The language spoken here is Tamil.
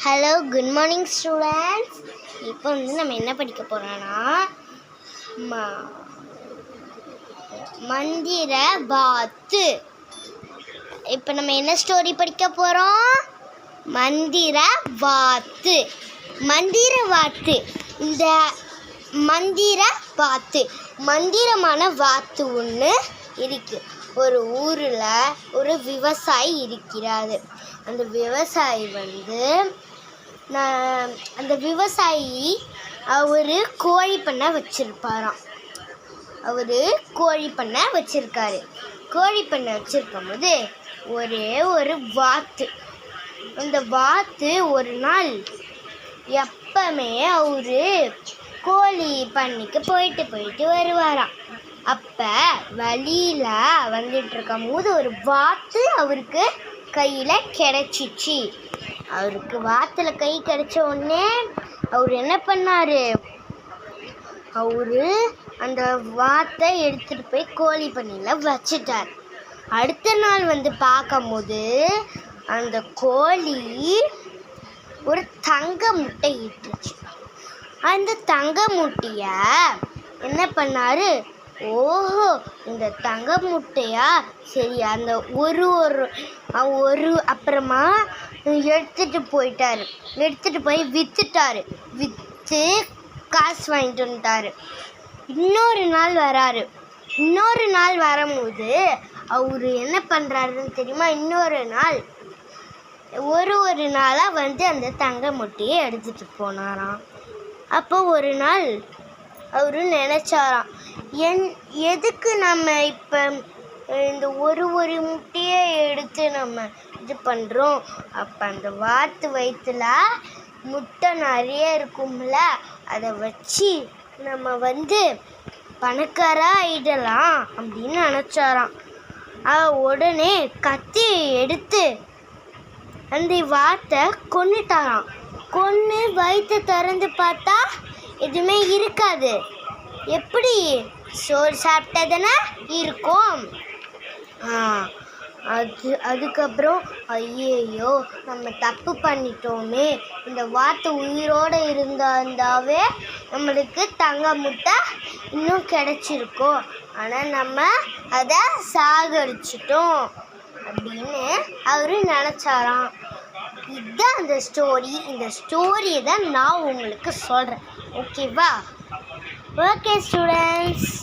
Hello, good morning students. இப்போ நம்ம என்ன படிக்க போகிறோன்னா மந்திர வாத்து. இப்போ நம்ம என்ன ஸ்டோரி படிக்க போகிறோம்? மந்திர வாத்து. மந்திர வாத்து. இந்த மந்திர வாத்து மந்திரமான வாத்து ஒன்று இருக்கு. ஒரு ஊரில் ஒரு விவசாயி இருக்கிறார். அந்த விவசாயி அவர் கோழி பண்ணை வச்சிருப்பாராம். கோழி பண்ணை வச்சிருக்காரு. கோழி பண்ணை வச்சிருக்கும் போது ஒரே ஒரு வாத்து. அந்த வாத்து ஒரு நாள் எப்பவுமே அவரு கோழி பண்ணைக்கு போயிட்டு வருவாராம். அப்போ வழியில் வந்துட்டு இருக்கும் போது ஒரு வாத்து அவருக்கு கையில் கிடைச்சிச்சு. அவருக்கு வாத்துல கை கிடைச்ச உடனே அவர் என்ன பண்ணாரு? அந்த வாத்தை எடுத்துட்டு போய் கோழி பண்ணையில் வச்சிட்டார். அடுத்த நாள் பார்க்கும்போது அந்த கோழி ஒரு தங்க முட்டை இட்டுச்சு. அந்த தங்க முட்டையை என்ன பண்ணாரு? ஓஹோ, இந்த தங்க முட்டையா, சரி, அந்த ஒரு அப்புறமா எடுத்துட்டு போய் வித்துட்டாரு. விற்று காசு வாங்கிட்டு வந்துட்டாரு. இன்னொரு நாள் வரும்போது அவரு என்ன பண்ணுறாருன்னு தெரியுமா? இன்னொரு நாள் ஒரு நாளாக அந்த தங்க முட்டையை எடுத்துட்டு போனாராம். அப்போ ஒரு நாள் அவரு நினைச்சாராம், எதுக்கு நம்ம இப்போ இந்த ஒரு முட்டையை எடுத்து நம்ம இது பண்ணுறோம்? அப்போ அந்த வாத்து வயிற்றுல முட்டை நிறைய இருக்கும்ல, அதை வச்சு நம்ம பணக்காரா ஆயிடலாம் அப்படின்னு நினச்சாராம். உடனே கத்தி எடுத்து அந்த வாத்தை கொன்னுட்டாராம். கொன்று வயிற்றை திறந்து பார்த்தா எதுவுமே இருக்காது. எப்படி? சோறு சாப்பிட்டதுன்னா இருக்கும். அதுக்கப்புறம் ஐயோ, நம்ம தப்பு பண்ணிட்டோமே, இந்த வாத்து உயிரோடு இருந்தாவே நம்மளுக்கு தங்க முட்டை இன்னும் கிடைச்சிருக்கும். ஆனால் நம்ம அதை சாகடிச்சிட்டோம் அப்படின்னு அவரு நினச்சாராம். இதுதான் அந்த ஸ்டோரி. இந்த ஸ்டோரியை தான் நான் உங்களுக்கு சொல்கிறேன். ஓகேவா? Okay students.